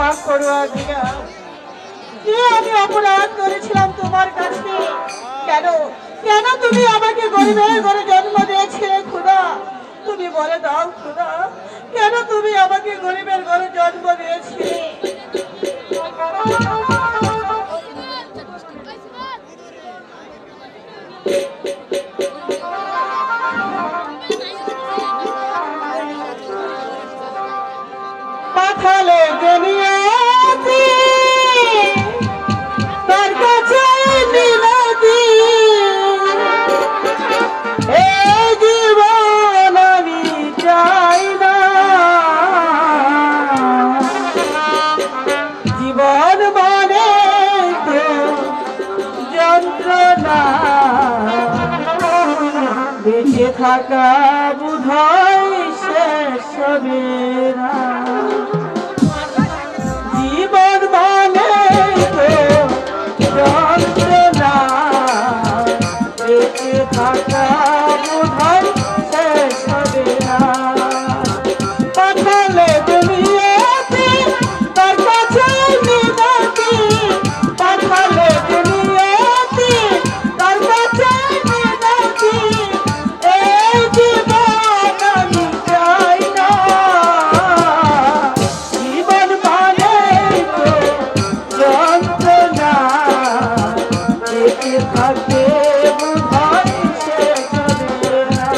পাপ করো দিনা। কি আমি অপরাধ করেছিলাম তোমার কাছে? কেন কেন তুমি আমাকে গরিবের ঘরে জন্ম দিয়েছিলে খোদা? তুমি বলে দাও খোদা, কেন তুমি আমাকে গরিবের ঘরে জন্ম দিয়েছিলে? পাঠালে দুনিয়াতে তার কাছে মিনতি, এই জীবন আমি চাই না, জীবন মানে তো যন্ত্রণা, বেঁচে থাকা বোধহয় শেষ হবে না। জীবন মানে তো যন্ত্রণা, বেঁচে থাকা বোধহয় শেষ হবে না। পাঠালে দুনিয়াতে তার কাছে মিনতি, পাঠালে দুনিয়াতে তার কাছে মিনতি, এই জীবন আমি চাই না, জীবন মানে তো যন্ত্রণা, বেঁচে থাকতে বোধহয় শেষ হবে না।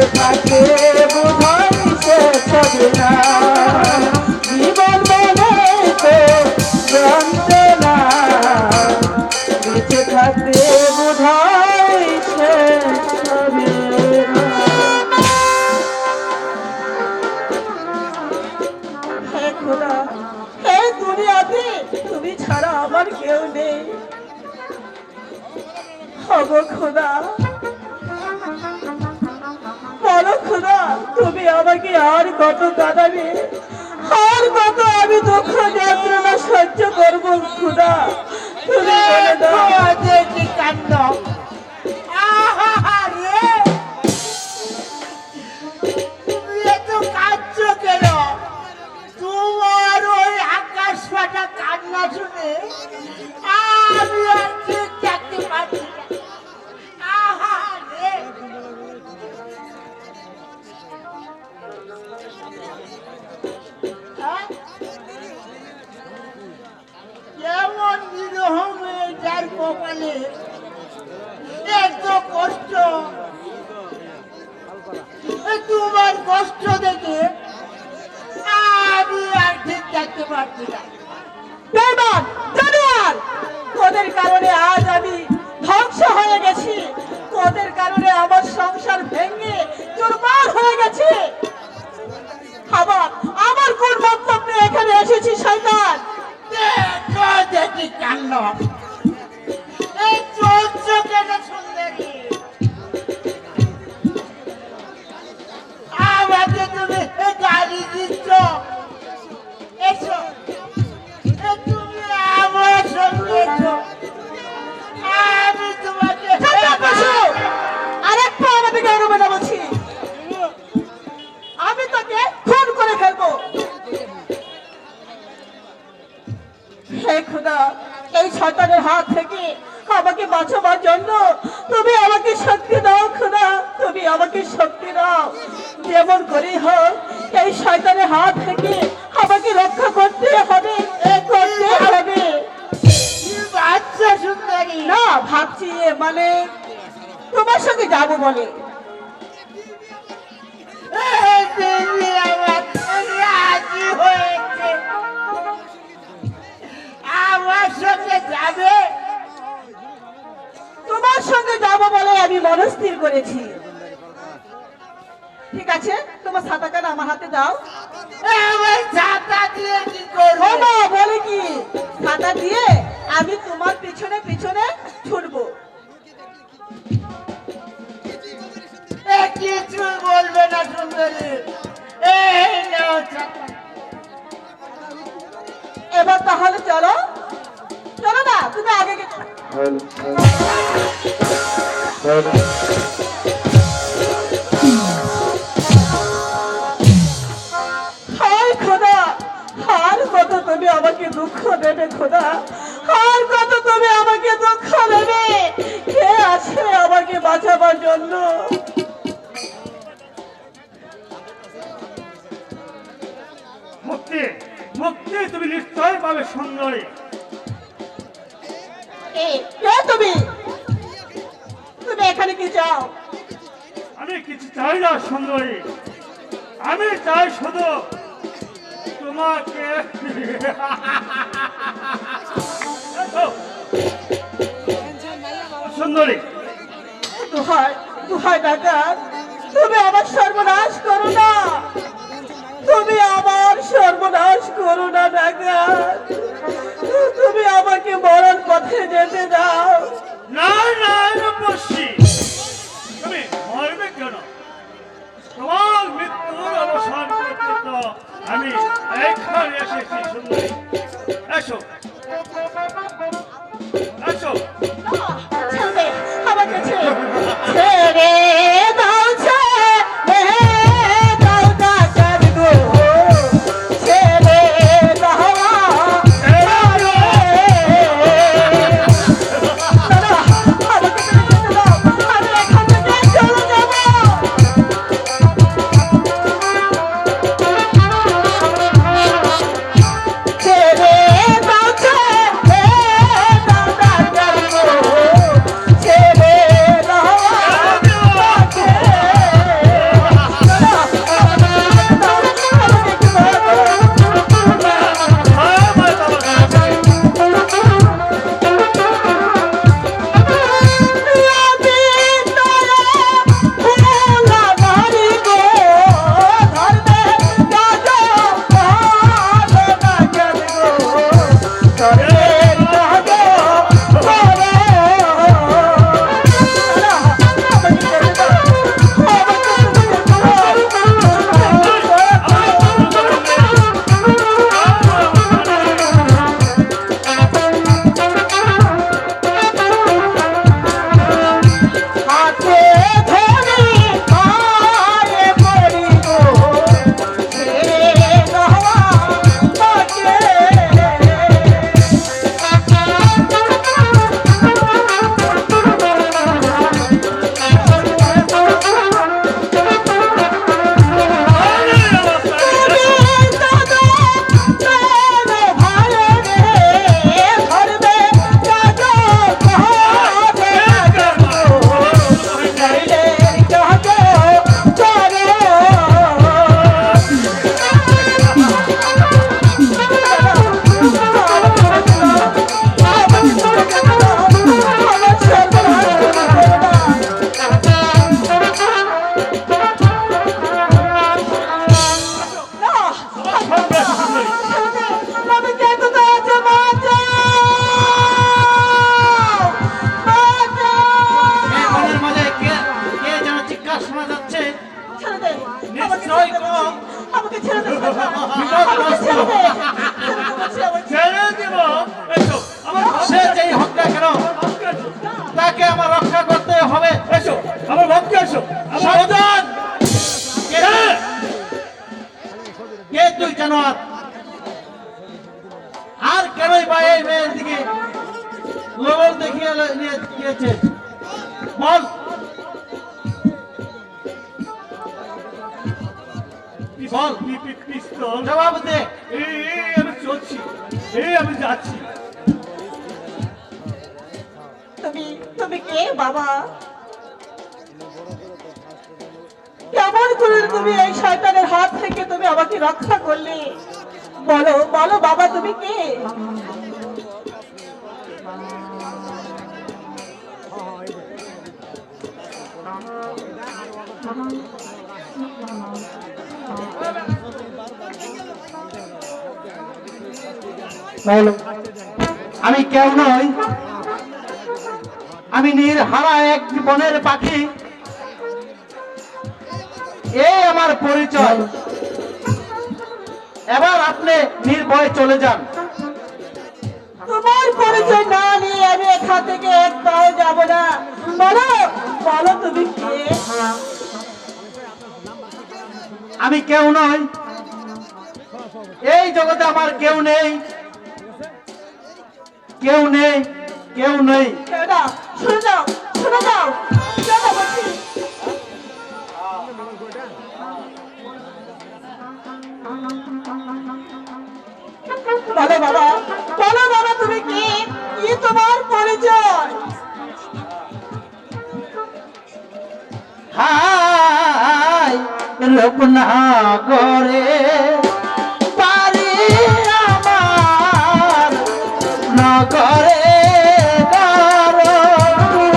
থাকে বোধহয় শেষ হবে না। জীবন বলে তো জানতে না বেঁচে থাকতে বোধহয় শেষ হবে না। হে খোদা, এই দুনিয়াতে তুমি ছাড়া আমার কেউ নেই। ওগো খোদা, বলো খোদা, তুমি আমাকে আর কত কাঁদাবে, আর কত আমি দুঃখ যন্ত্রণা সহ্য করবো খোদা, তুমি বলে দাও। কি কাণ্ড! আহারে! তুমি এত কাঁদছো কেন? তোমার ওই আকাশ ফাটা কান্না শুনে আমি আর ঠিক থাকতে পারছি না। আহারে! হ্যাঁ? কেমন বিরহ মেয়ে যার কপালে এত কষ্ট! তোমার কষ্ট দেখে আমি আর ঠিক থাকতে পারছি না। বেঈমান, জানোয়ার, তোদের কারণে আজ আমি ধ্বংস হয়ে গেছি, তোদের কারণে আমার সংসার ভেঙে চুরমার হয়ে গেছে। আবার আমার কোন মতলব নিয়ে এখানে এসেছি শয়তান? দেখো দেখি কাণ্ড! এই চলছ কেন সুন্দরী? আমাকে তুমি গাড়ি দিচ্ছ, এসো, তুমি আমার সঙ্গে এসো, আমি তোমাকে আরেকটা আমাদেরকে এড়োবে না বলছি, আমি তোকে খুন করে ফেলবো। হে খোদা, এই শয়তানের হাত থেকে আমাকে বাঁচাবার জন্য তুমি আমাকে শক্তি দাও খোদা, তুমি আমাকে শক্তি দাও। যেমন করে হোক এই শয়তানের হাত থেকে আমাকে রক্ষা করতে হবে, করতে হবে। বাচ্চা সুন্দরী না ভাবছি মানে তোমার সঙ্গে যাবো বলে। দেবী আমার রাজি হয়েছে, আমার সঙ্গে যাবে। তোমার সঙ্গে যাবো বলে আমি মনস্থির করেছি। ঠিক আছে, তোমার ছাতাখানা আমার হাতে দাও। আমার ছাতা দিয়ে কি করবো? না বলে কি, ছাতা দিয়ে আমি তোমার পিছনে পিছনে ছুটবো। কিছু বলবে না সুন্দরী, এই নাও ছাতা। এবার তাহলে চলো, চলো না, তুমি আগে গেছো। হায় খোদা, আর কত তুমি আমাকে দুঃখ দেবে খোদা, আর কত তুমি আমাকে দুঃখ দেবে? কে আছে আমাকে বাঁচাবার জন্য? মুক্তি, মুক্তি তুমি নিশ্চয় পাবে সুন্দরী। কে তুমি? তুমি এখানে কি চাও? আমি কিছু চাই না সুন্দরী, আমি চাই শুধু তোমাকে। সুন্দরী, দুহাই দুহাই ডাকাত, তুমি আমার সর্বনাশ করো না, তুমি আমার সর্বনাশ করো না ডাকাত, তুমি আমাকে মরণ পথে যেতে দাও। না না রূপসী, তুমি মরবে কেন? তোমার মৃত্যুর অবসান করতে তো আমি এখানে এসেছি সুন্দরী। এসো এসো। ছেড়ে আমাকে, ছেড়ে দাও, ছেড়ে দাও ডাকাত গো, ছেড়ে দাও। আমাকে যেতে দাও, আমি এখান থেকে চলে যাবো। ছেড়ে দাও, ছেড়ে সন্ন্যাসী সুন্দরী। আমি কে কোথায় আছে? এই বনের মাঝে কে কে যেন চিৎকার শোনা যাচ্ছে। ছেড়ে দে, নিশ্চয়ই কোনো আমাকে ছেড়ে দে, বিপদগ্রস্ত। ছেড়ে দিব। এসো আমার সে যেই হোক না কেন ভক্তকে এসো। তাকে আমার রক্ষা করতে হবে। এসো আমার ভক্তকে এসো। সাবধান! কে কে তুই জানোয়ার? আর কেনই বা এই মেয়ের দিকে লগল দেখিয়ে নিয়ে গিয়েছে? বল। বল। পিস্তল। জবাব দে। এই আমি চলছি, আমি যাচ্ছি। তুমি কে বাবা? কেমন করে তুমি এই শয়তানের হাত থেকে তুমি আমাকে রক্ষা করলে? বলো বলো বাবা, তুমি কে? আমি কেউ নই, আমি নির্হারা এক বনের পাখি। এই আমার পরিচয়। এবার আপনি নির্ভয়ে চলে যান। তোমার পরিচয় না নিয়ে আমি এখান থেকে এক পাও যাব না। বলো বলো তুমি কে? আমি কেউ নই, এই জগতে আমার কেউ নেই, কেউ নেই, কেউ নেই। কেউ না, শুনে যাও, শুনে যাও, কেউ না বলছি। বলো বাবা, বলো বাবা, তুমি কে? কি তোমার পরিচয়? হাই রূপনগরে পারি আমার নগরে গর। তুমি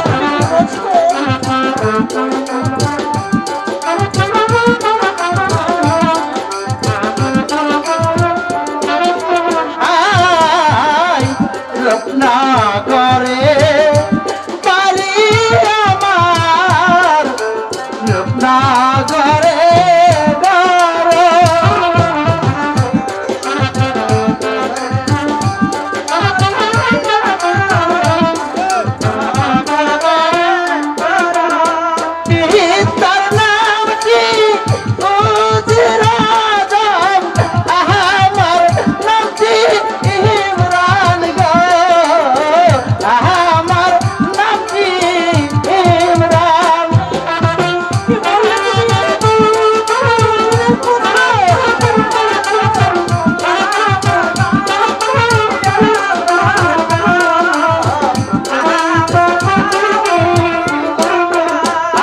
কি বলছো? হাই রূপনগরে পারি আমার রূপনগরে গর। পিতার নাম কি উজরাদম, আমার নাম কি ইমরান গো, আমার নাম কি ইমরান। কি বললে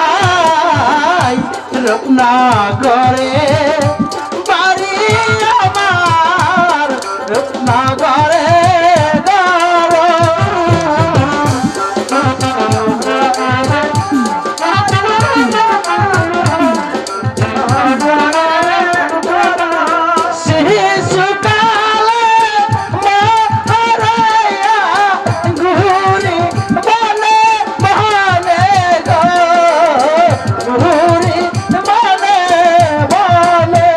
আই রূপনগরে বাড়ি আমার রূপনগরে গর। শিশুকালে মহারায়া ঘুরি বনে বনে গো, ঘুরি বনে বনে।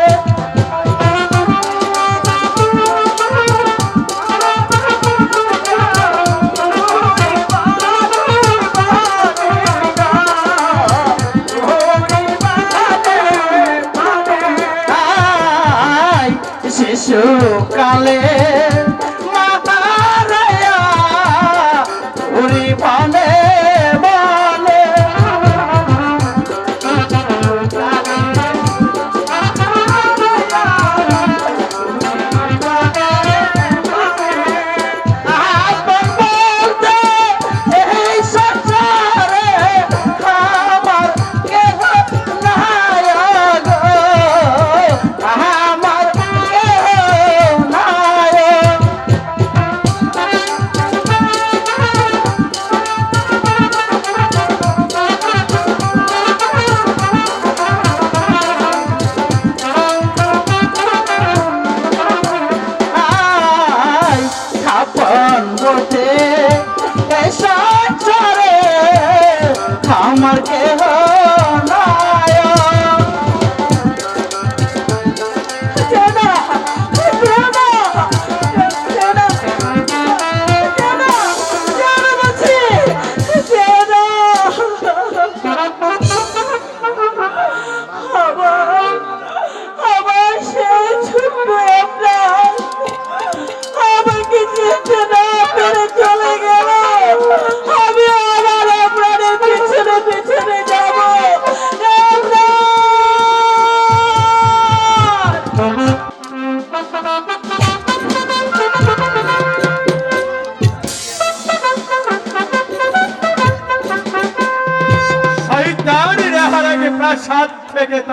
আই শিশুকালে মহারায়া ঘুরি বনে বনে। আপন বলতে এই সংসারে আমার কেহ নাই গো, আমার কেহ নাই।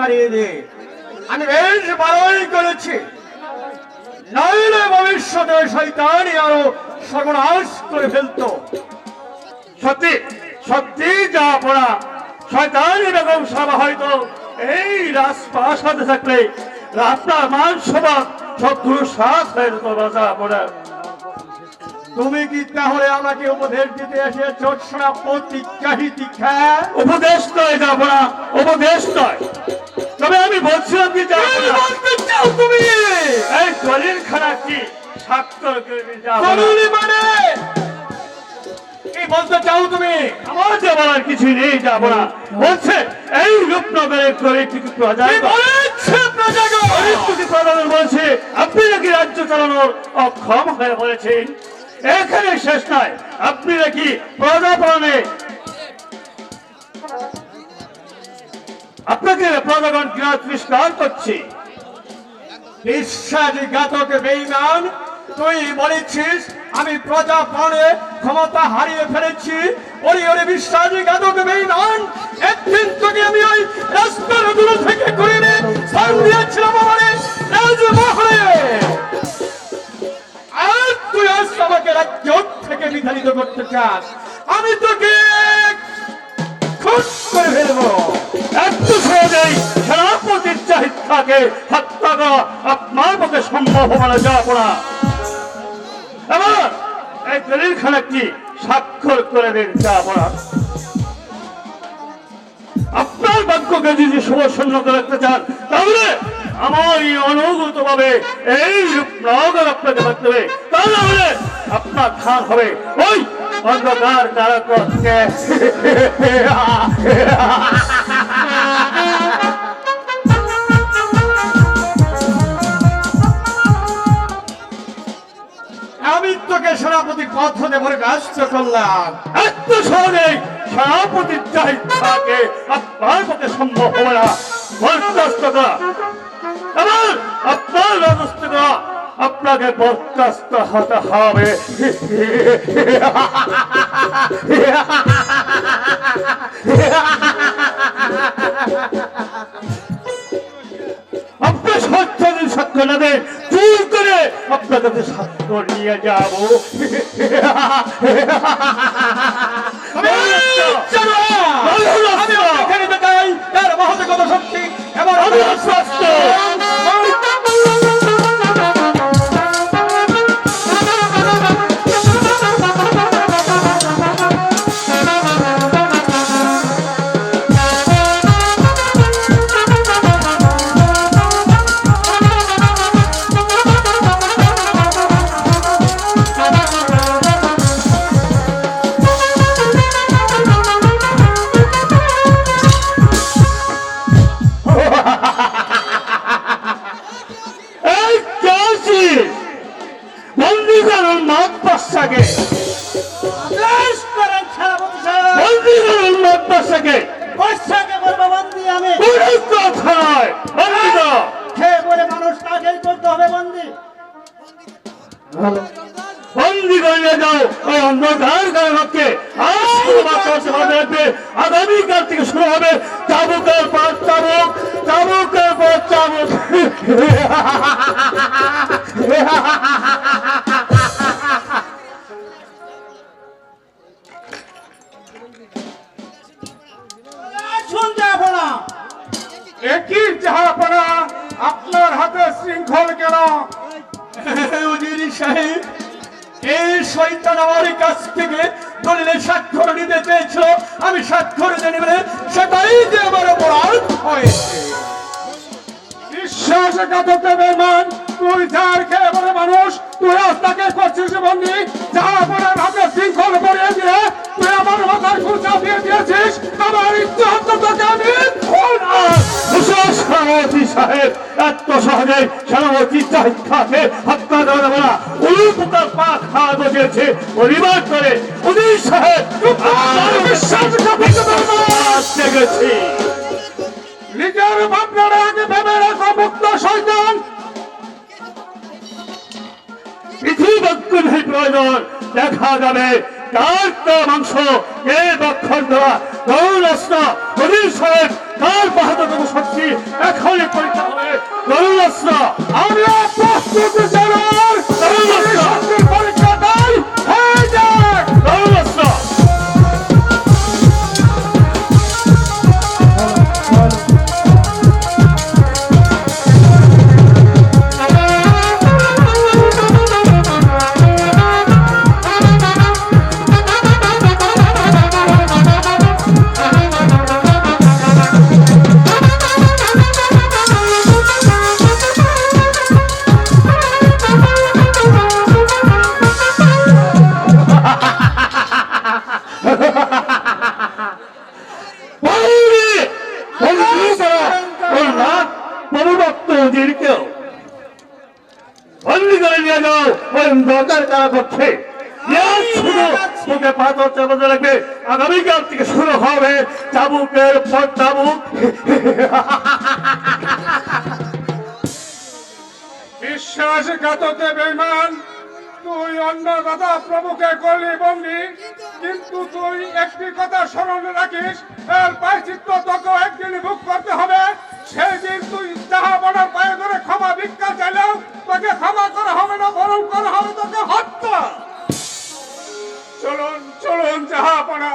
ছাড়িয়ে দে। আমি বেশ ভালোই করেছি, নইলে ভবিষ্যতে শয়তানি আরো সর্বনাশ করে ফেলতো। সত্যি সত্যি যা পড়া, শয়তানি বেগম সাহেব হয়তো এই রাজপ্রাসাদে থাকলে আপনার মান সমান সব দুঃসাহস হয়ে যেত রাজা পড়া। তুমি কি তাহলে আমাকে উপদেশ দিতে এসেছ সেনাপতি চাহিদীক্ষা? উপদেশ নয় যাব না, উপদেশ নয়, তবে আমি বলছিলাম কি বলতে চাও তুমি? এই দলিল খানা কি স্বাক্ষর করে যাও মানে কি বলতে চাও তুমি? আমার যে বলার কিছুই নেই, যাব না। বলছে এই রূপনগরের গরিবটুকু প্রজা বলছে আপনি নাকি রাজ্য চালানোর অক্ষম হয়ে পড়েছেন। এখানে শেষ নয়, আপনি নাকি প্রজা পালনে আপনাকে প্রজাগণ ঘৃণা তিরস্কার করছে। বিশ্বাসঘাতক বেঈমান, তুই বলেছিস আমি প্রজা পালনে ক্ষমতা হারিয়ে ফেলেছি। ওরে ওরে বিশ্বাসঘাতক বেঈমান, একদিন তোকে আমি ওই রাস্তার দূর থেকে ঘুরে স্থান দিয়েছিলাম আমার রাজমহলে। আর তুই আজ আমাকে রাজ্য থেকে বিতাড়িত করতে চাস, আমি তোকে খুন করে ফেলবো। একটু সহজেই সেনাপতির চাহিদাকে হত্যা করা আপনার পক্ষে সম্ভব হবে না। যা পড়া এবার এই দলিল খানাটি স্বাক্ষর করে দিন। যা পড়া আপনার বাক্যকে যদি শুভসন্ন করে রাখতে চান, তাহলে আমার এই অনুগত ভাবে এই রূপনগর আপনাকে থাকতে হবে। তাহলে আপনার খান হবে ওই অন্ধকার কারাকক্ষে। আমি তোকে সেনাপতি পদ হতে বরখাস্ত করলাম। এত সহজেই সেনাপতির চাহিদাকে আপনার পক্ষে সম্ভব হবে না। বরখাস্ত করা এবার আপনার রাজস্ব করা, আপনাকে বরখাস্ত হতে হবে। আপনার সত্যি সাক্ষ্য না দেন, চুর করে আপনার কাছে সাক্ষ্য নিয়ে যাব। কত শক্তি এবার বন্দি করে যাও ওই অন্ধকার কারাকক্ষে। আগামীকাল থেকে শুরু হবে চাবুকের পর চাবুক, চাবুকের পর চাবুক। একই জাহাপনা, আপনার হাতে শৃঙ্খল কেন? সাহেব, এই শয়তান আমার কাছ থেকে দলিলে স্বাক্ষর নিতে চেয়েছিল, আমি স্বাক্ষর জানি বলে সেটাই যে আমার অপরাধ হয়েছে। বিশ্বাসঘাতক বেঈমান, তুই যার খেয়ে বলে মানুষ, তুই তাকে করছিস বন্দি। জাহাপনার হাতে শৃঙ্খল করিয়ে দিয়ে তুই আমার মাথায় খুঁজা দিয়ে দিয়েছিস। আমার ইচ্ছে হতো তোকে আমি সেনাপতি সাহেব এত সহজে সেনাপতি চাহিদাকে হত্যা করা যাবে না। উল্টো পা খাওয়া বসেছে পরিবার করে উনি সাহেব গেছি। নিজের ভাবনার আগে ভেবে রাখা মুক্ত শয়তান। পৃথিবী নেই প্রয়োজন, দেখা যাবে কার মাংস কে বক্ষণ দেওয়া। দৌড় আসনা উনি সাহেব তার বাহাদুর শক্তি এখনই পরীক্ষা হবে। গরুরাস্ত্র আমরা প্রস্তুত জানার শক্তির পরীক্ষা তাই হয়ে যাক। গরুরাস্ত্র আগামীকাল থেকে শুরু হবে চাবুকের পর চাবুক। বিশ্বাসঘাতকে বেঈমান, তুই অন্য দাদা প্রভুকে করলি বন্দি, কিন্তু তুই একটি কথা স্মরণে রাখিস, এর প্রায়শ্চিত্ত তোকে একদিন ভোগ করতে হবে। সেই দিন তুই যাহা বড়ার পায়ে ধরে ক্ষমা ভিক্ষা চাইলেও তোকে ক্ষমা করা হবে না, বরং করা হবে তোকে হত্যা। চলুন চলুন জাহাপনা,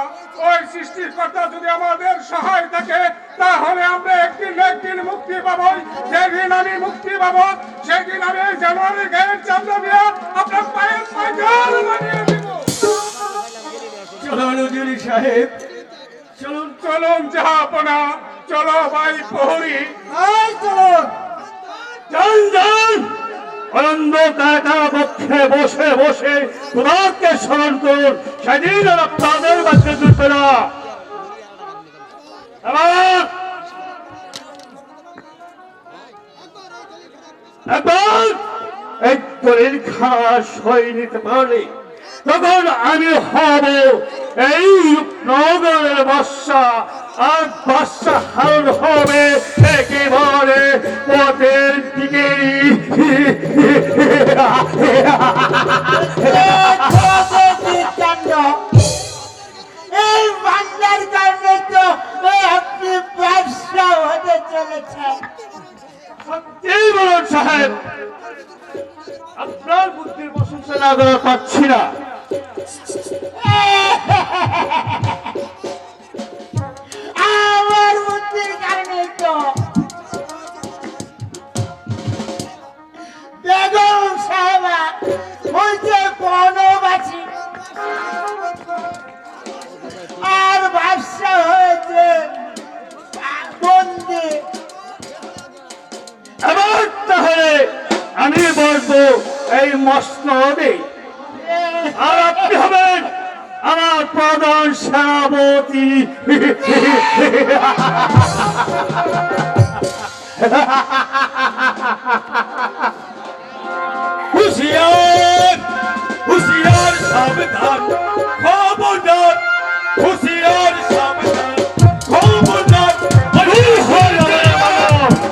ওই সৃষ্টিকর্তা যদি আমাদের সহায় থাকে তাহলে আমরা একদিন মুক্তি পাবো। যেদিন আমি মুক্তি পাবো সেদিন আমি এই জানুয়ারি গায়ের চামড়া দিয়ে আপনার পায়ের পায়জার বানিয়ে দিব। চলুন উজিরি সাহেব, চলুন চলুন জাহাপনা, চলো ভাই প্রহরী। চলুন যান যান, অন্ধকার পক্ষে বসে বসে তোমাকে স্মরণ করুন, সেদিন আর আপনাদের বাচ্চা জুটবে না। একবার এই দলিল খাওয়া সই নিতে পারলে তখন আমি হব এই নগরের বাদশা, আর বাদশা হারুন হবে একেবারে পথের দিকে। এই বান্দার কারণে তো আপনি ব্যবসা হতে চলেছে। সত্যিই বলুন সাহেব, আপনার বুদ্ধির প্রশংসা না করে পাচ্ছি না। আমার বুদ্ধির কারণে তো বেগম সাহেবা হইতে বনবাসী আর ব্যবসা হয়েছে বন্দি। এবার তাহলে আমি বলবো এই মসনদে, আর আপনি হবেন আমার প্রধান সেনাপতি। হুঁশিয়ার হুঁশিয়ার সাবধান, খবরদার হুঁশিয়ার সাবধান, খবরদার।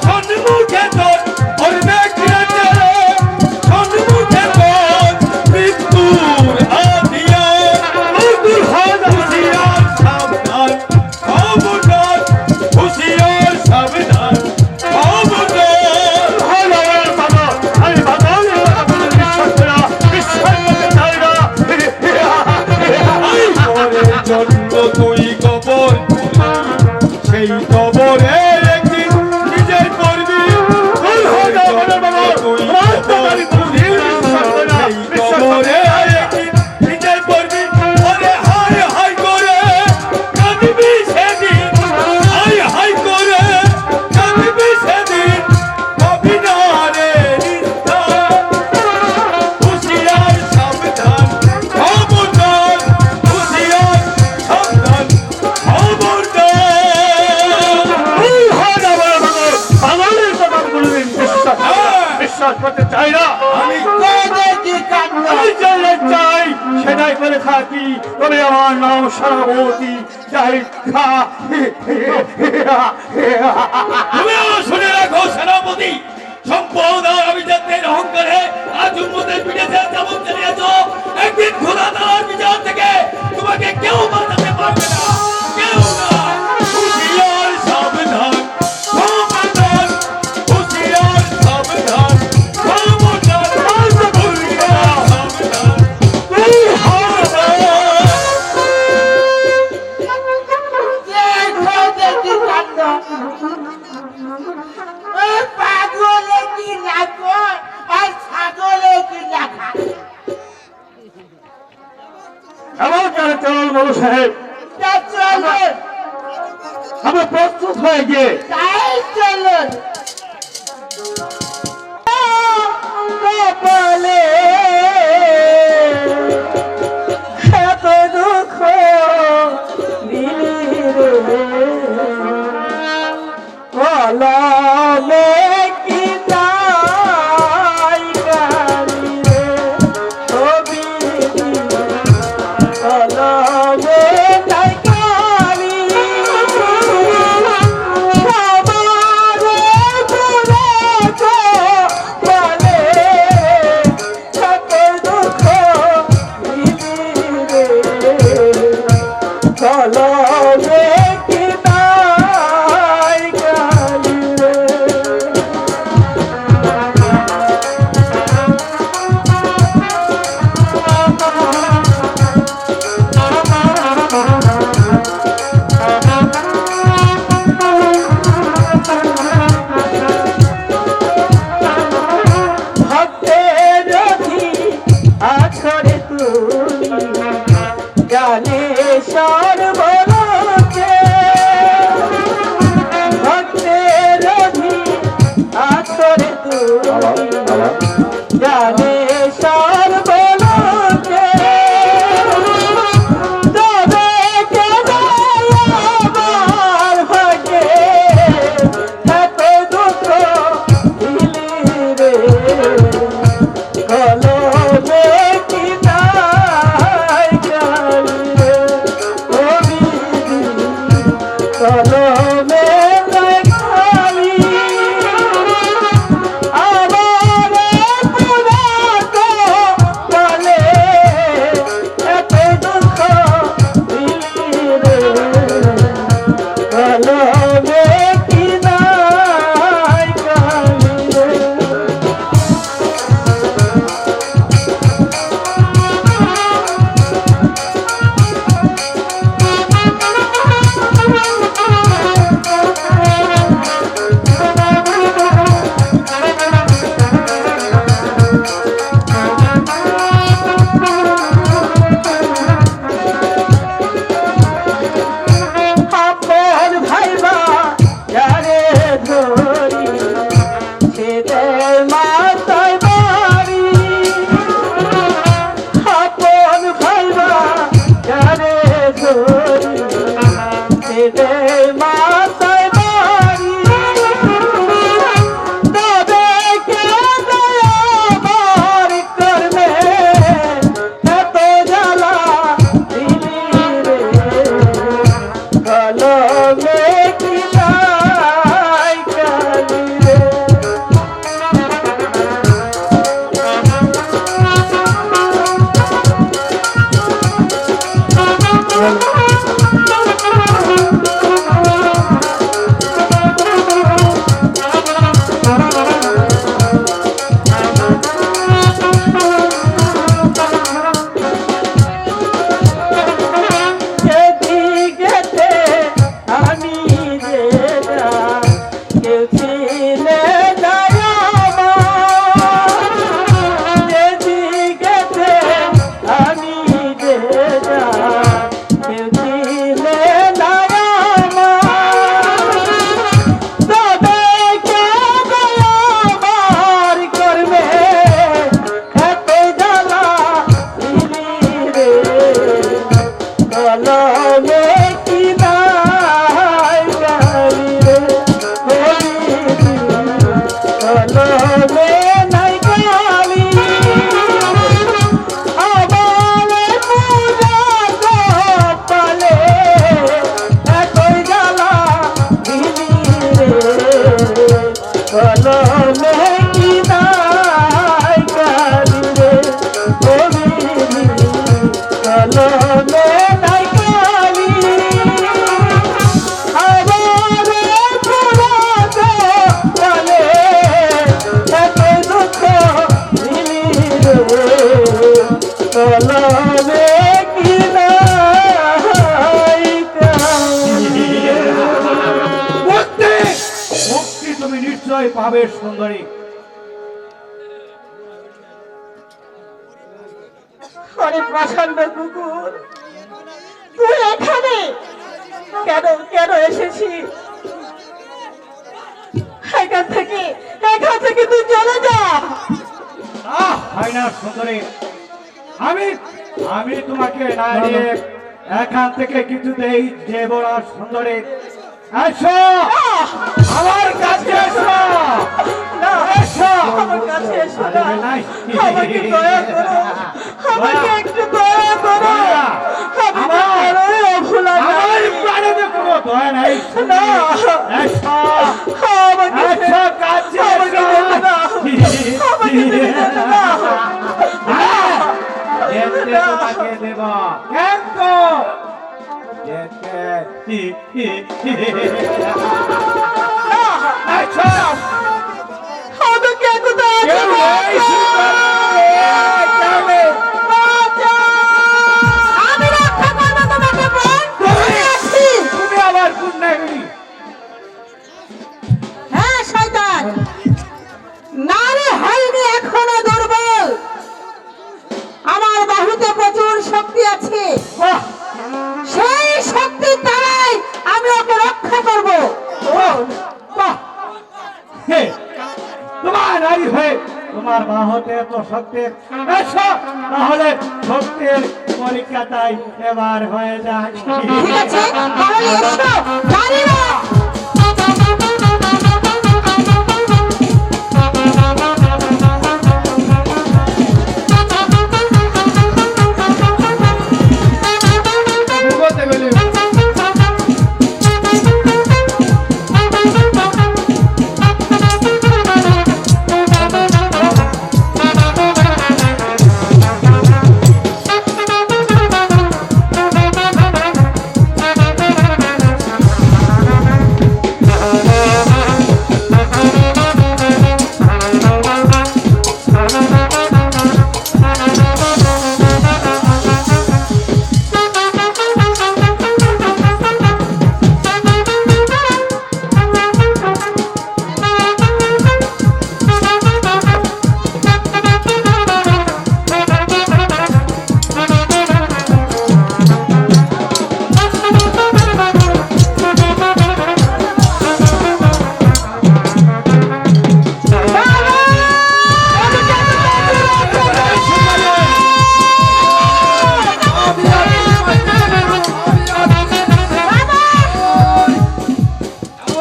সম্মুখে তোর করবে কিরেছে, সম্মুখে তোর মৃত্যুর হাতিয়ার। হুঁশিয়ার সাবধান, খবরদার হুঁশিয়ার সাবধান, খবরদার। আমি বাদল বিশ্বাস করি না, বিশ্বাস করতে চাই না। জন্ম তুই কবর, সেই কবরে একদিন নিজের করবি। কবরে একদিন নিজের করবি। ওরে হাই হাই করে কাঁদবি সেদিন, হাই হাই করে কাঁদবি সেদিন, কবি না রে নিস্তার। হুঁশিয়ার সাবধান, খবরদার, হুঁশিয়ার সাবধান, খবরদার। বিশ্বাস করতে চাই না। আমি কি কান্না আমি জানতে চাই সেটাই করে থাকি, তবে আমার নাম সেনাপতি জাহিদ খা। তুমিও শুনে রাখো সেনাপতি, সম্পদ আর আভিজাত্যের অহংকারে আজ উন্মতের পিঠে চাবুক চালিয়েছ। একদিন খোদা তাআলার বিচার থেকে তোমাকে কেউ বাঁচাতে পারবে না, কেউ না। হুঁশিয়ার সাবধান, সাহেব, তা চলুন, আমরা প্রস্তুত হয়ে গিয়ে তাই চলুন। কপালে এত দুঃখ দিলি রে কলমে কি তাই গালি রে ছবি কলমে তাই গালি সবারে পুরে তো বলে কত দুঃখ দিলি রে কলমে কি তাই গালি রে ভক্তের রথি আছরে তুমি জানে সর্বলোকে ভক্তের রথি আছরে তুমি জানে সর্বলোকে তবে কেন আমার ভাগ্যে এত দুঃখ দিলি রে কলমে কি তাই গালি রে ও বিধি কলমে তাই গালি আমারে পুরা তো বলে এত দুঃখ দিলি রে কলমে কি তাই গালি রে আপন ভাইবা যারে ধরি সেদে মাথায় বাড়ি আপন ভাইবা যারে ধরি সেদে মাথায় বাড়ি তবে কে দয়াবার করবে এত জ্বালা দিলি রে কলমে কি তাই গালি রে যেদিকেতে আমি যে যাই, কেউ চিনে যায় আমার। যেদিকেতে আমি যে যাই, কেউ চিনে যায় আমার। তবে কে দয়াবার করবে এত জ্বালা দিলি রে কলমে কি তাই গালি রে কলমে নাই গালি আমারে পুরা কপালে এতই জ্বালা দিলি রে কলমে কি তাই গালি রে কলমে নাই গালি আমারে পুরা কপালে এত দুঃখ দিলি রে কলমে কি তাই গালি রে মুক্তি মুক্তি তুমি নিশ্চয় পাবে সুন্দরী। অনেক প্রচন্ড কুকুর তুই এখানে কেন কেন এসেছিস? এখান থেকে তুই চলে যা। হয় না সুন্দরী, আমি আমি তোমাকে না নিয়ে এখান থেকে কিছুতেই দেব না সুন্দরী। এসো আমার কাছে, এসো না, এসো। আমার কাছে এসো না। আরে নাই। আমাকে দয়া করো, আমাকে একটু দয়া করো। আমি তো বড়ই অভোলা আমার নারী। প্রাণে কোনো দয়া নাই না, এসো আমাকে এসো কাছে আমাকে যেতে দাও। আমাকে যেতে দাও। যেতে তোমাকে দেব কিন্তু যেতে এসো। আমাকে একটু দয়া কেউ করো। নেই সুন্দরী, কেউ নেই। বাঁচাও। আমি রক্ষা করবো তোমাকে বোন। তুমি আছি। তুমি আবার কোন নাগরি? হ্যাঁ শয়তান, নারী হয়নি এখনো দুর্বল। আমার বাহুতে প্রচুর শক্তি আছে, বাহ, সেই শক্তির দ্বারাই আমি ওকে রক্ষা করব। বাহ। হে, তোমার নারী হয়ে তোমার বাহতে এত শক্তির, এসো তাহলে শক্তির পরীক্ষাটাই এবার হয়ে যায়। ঠিক আছে, তাহলে এসো নারীরা। বলতে গেলে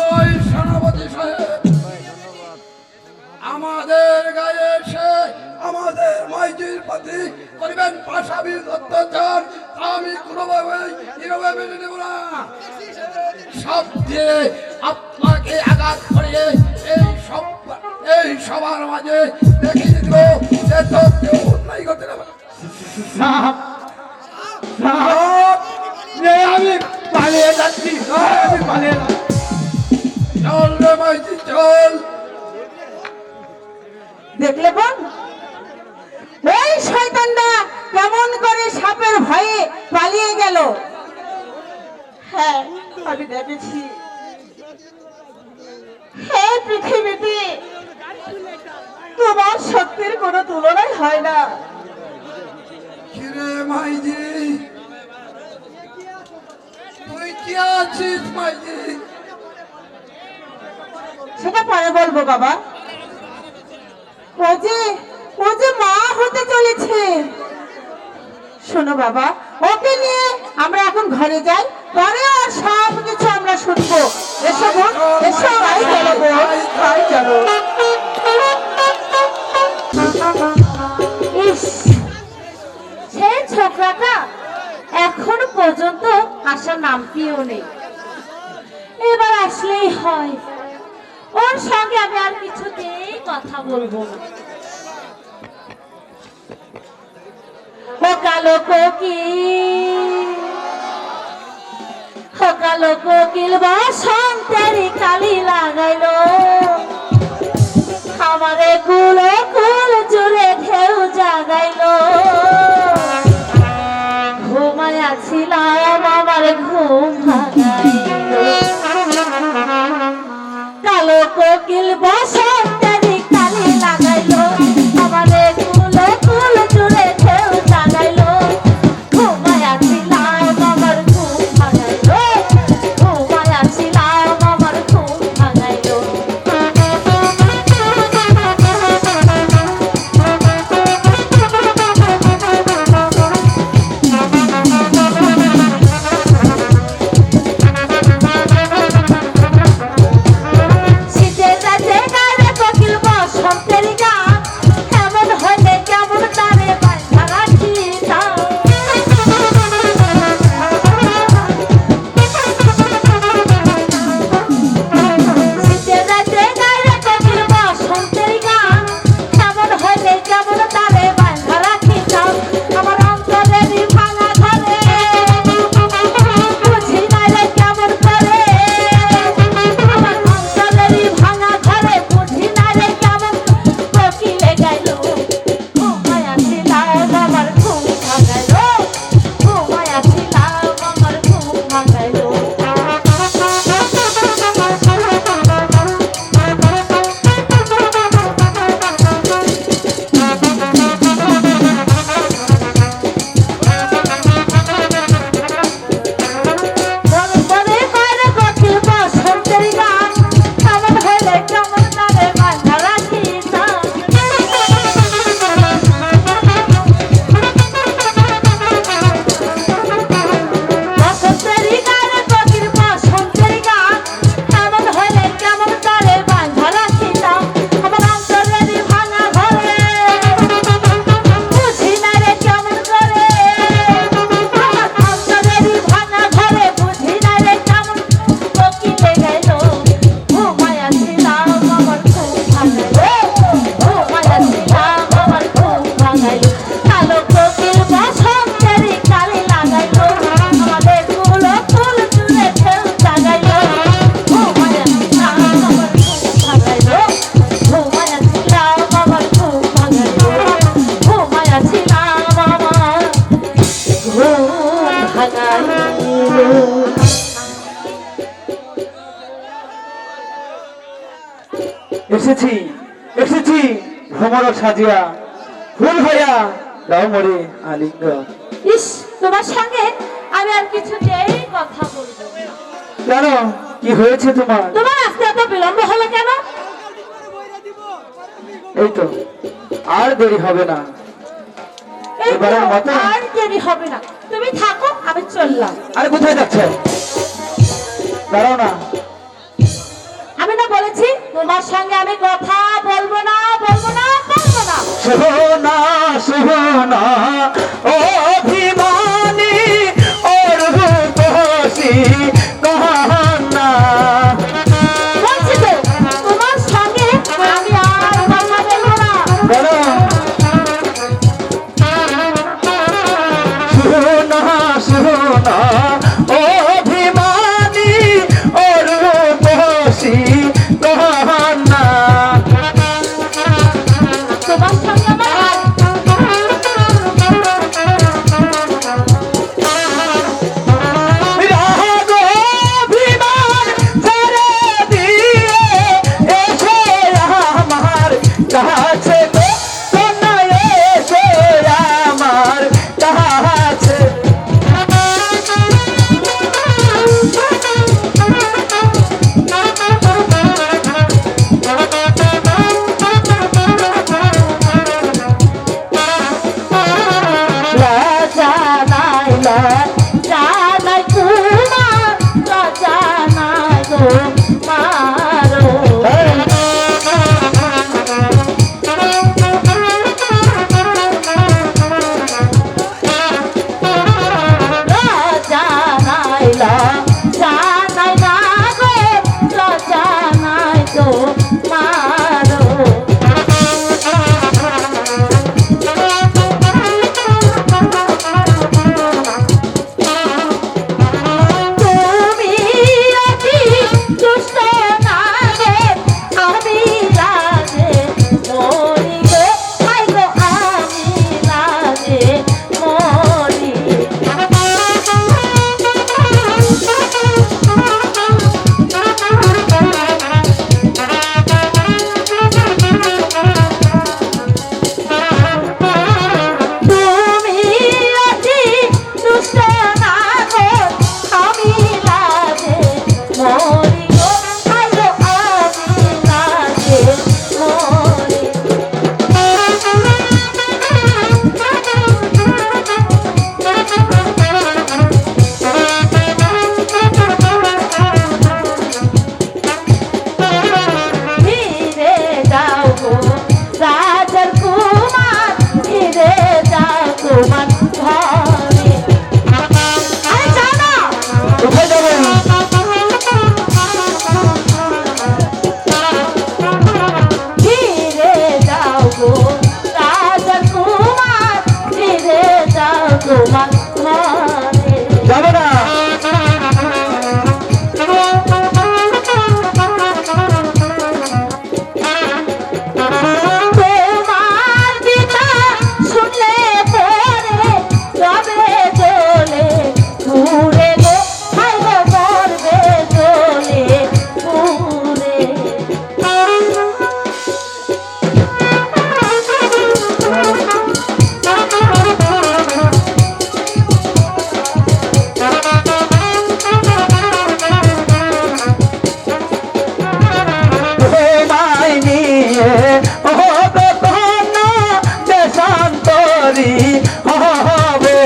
ওই সেনাপতি সাহেব আমাদের গায়ে এসে আমাদের মাইজির প্রতি করিবেন পাশাবি অত্যাচার, তা আমি কোনোভাবেই নীরবে মেনে নেব না। সব দিয়ে আপনাকে আঘাত করিয়ে এই সবার মাঝে দেখিয়ে দিল যে তো কেউ অন্যায় করতে পারে না। সাপ, সাপ, আমি পালিয়ে যাচ্ছি, আমি পালিয়ে যাচ্ছি। চল রে মাইজি চল। দেখলে বোন, এই শয়তানটা কেমন করে সাপের ভয়ে পালিয়ে গেল। হ্যাঁ, আমি দেখেছি। এই পৃথিবীতে তোমার শক্তির কোনো তুলনাই হয় না। কিরে মাইজি, তুই কি আছিস মাইজি? সেটা পরে বলবো বাবা। ও যে মা হতে চলেছে। শোনো বাবা, ওকে নিয়ে আমরা এখন ঘরে যাই, পরে আর সব কিছু আমরা শুনবো। এসো বোন, এসো। তাই চলো বোন, তাই চলো। ইস, সেই ছোকরাটা এখন পর্যন্ত আসার নামটিও নেই। এবার আসলেই হয়, ওর সঙ্গে আমি আর কিছুতেই কথা বলবো না। ও কালো কোকিল বসন্তেরি কালি লাগাইলো, আমারে কুল জুড়ে ঢেউ জাগাইলো। ঘুমাইয়াছিলাম আমার ঘুম ভাঙাইলো। কালো কোকিল বসন্তেরি কালি লাগাইলো, আমারে কুল জুড়ে ঢেউ জাগাইলো। ঘুমাইয়াছিলাম আমার এসেছি এসেছি ভ্রমর সাজিয়া ফুল হইয়া দাও মরে আলিঙ্গ। ইস, তোমার সঙ্গে আমি আর কিছুতেই কথা বলবো না। কেন, কি হয়েছে তোমার? তোমার আসতে এত বিলম্ব হলো কেন? এই তো আর দেরি হবে না, এই তো, এবারের মতো? আর দেরি হবে না, তুমি থাকো, আমি চললাম। আরে কোথায় যাচ্ছে? দাঁড়াও না। আমি না বলেছি তোমার সঙ্গে আমি কথা বলবো না, বলবো না, বলবো না। সোনা সোনা অভিমানী ওর রূপসী কান্না। বলছি তো তোমার সঙ্গে আমি আর কথা বলবো না। বলো সোনা সোনা অভিমানী ওর রূপসী কান্না। তোমার সঙ্গে আমার রাগ অভিমান ছেড়ে দিয়ে এসো আমার কাছে গো, কন্যা এসো আমার কাছে। রাজা নাইলা জানাই তোমার, রাজা নাই গো মারো। রাজা নাইলা জানাই না গো, রাজা নাই গো মারো। তুমি অতি দুষ্ট নাগে, আমি রাগে মরি গো, হাই গো আমি রাগে মরি। তুমি অতি দুষ্ট নাগে, আমি রাগে মরি গো, হাই গো আমি রাগে মরি। ফিরে যাও গো রাজার কুমার, ফিরে যাও তোমার ঘরে। আরে যাও না। কোথায় যাবেন? ফিরে যাও গো রাজার কুমার, ফিরে যাও তোমার ঘরে। যাবে না। তোমার পিতা শুনলে পরে যাবে চলে ঘুরে গো, হাই গো মরবে চলে ঘুরে। তোমায় নিয়ে ও গো কন্যা দেশান্তরী হবে।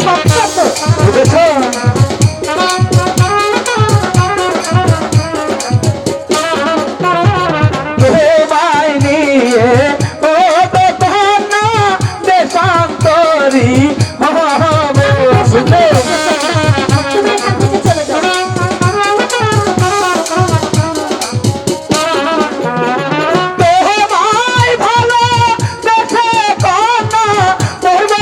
সত্য তো। বুঝেছো? তোমায় নিয়ে ও গো কন্যা দেশান্তরী হবে। বুঝলে? তুমি এখান থেকে চলে যাও। তোমায় ভালো দেশে কন্যা করব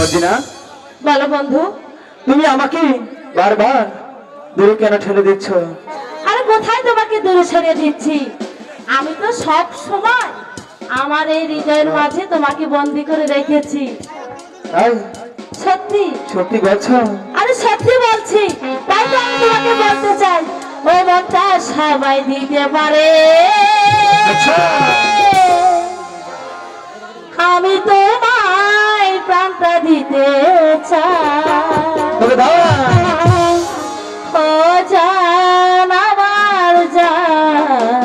মর্জিনা, বলো বন্ধু। তুমি আমাকে বারবার দূরে কেন ঠেলে দিচ্ছ? আরে কোথায় তোমাকে দূরে সরিয়ে দিচ্ছি? আমি তো সব সময় আমার এই হৃদয়ের মাঝে তোমাকে বন্দি করে রেখেছি। তাই? সত্যি সত্যি বলছো? আরে সত্যি বলছি। তাই তো আমি তোমাকে বলতে চাই, ও মনটা সবাই দিতে পারে, আচ্ছা। আমি তোমায় প্রাণটা দিতে চাই। তবে দাও না। ও জান আমার জান,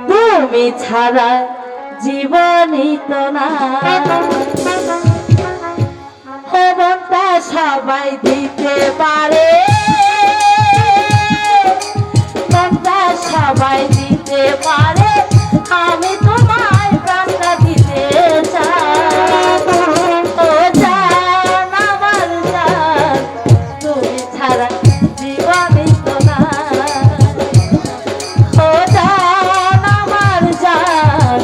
তুমি ছাড়া জীবনই তো না। মনটা সবাই দিতে পারে, মনটা সবাই দিতে পারে, আমি তোমায় প্রাণটা দিতে চাই। ও জান আমার জান, তুমি ছাড়া জীবনই তো না। ও জান আমার জান,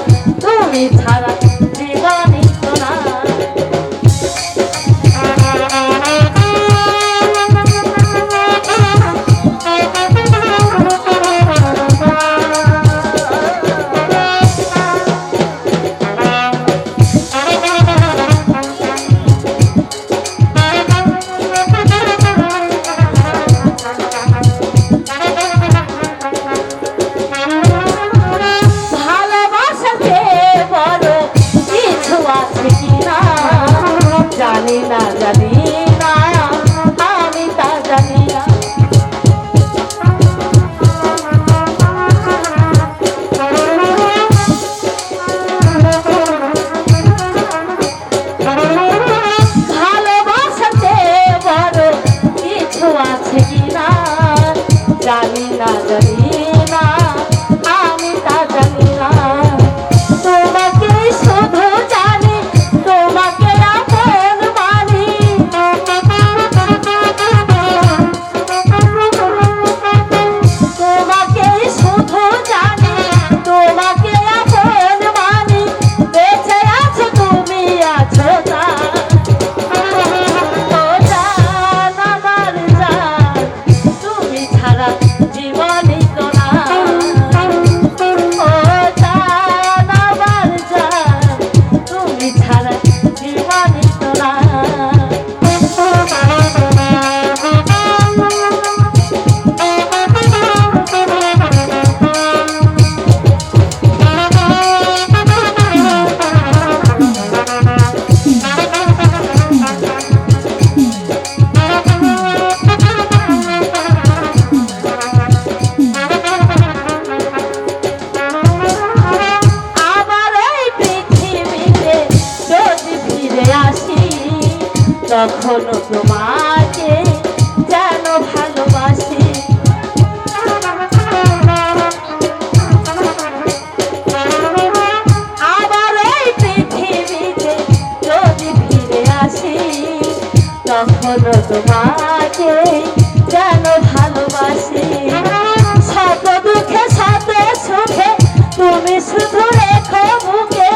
তুমি ছাড়া জীবনই তো না। ভালোবাসাতে বড় কিছু আছে কিনা জানি না, জানি না, আমি তা জানি না। ভালোবাসাতে বড় কিছু আছে কিনা জানি না, জানি না, আমি তা জানি না। তোমাকে শুধু জানি, তোমাকে আপন মানি, তোমাকে শুধু জানি, তোমাকে আপন মানি, বেঁচে আছো তুমি আছো তাই। ও জান আমার জান, তুমি ছাড়া জীবনই তো না। ও জান আমার জান, তুমি ছাড়া জীবনই তো না। আবার এই পৃথিবীতে যদি ফিরে আসি, তখনও তোমাকে যেন ভালোবাসি। আবার এই পৃথিবীতে যদি ফিরে আসি, তখনও তোমাকে যেন ভালোবাসি। শত দুঃখে শত সুখে তুমি শুধু রেখো মুখে,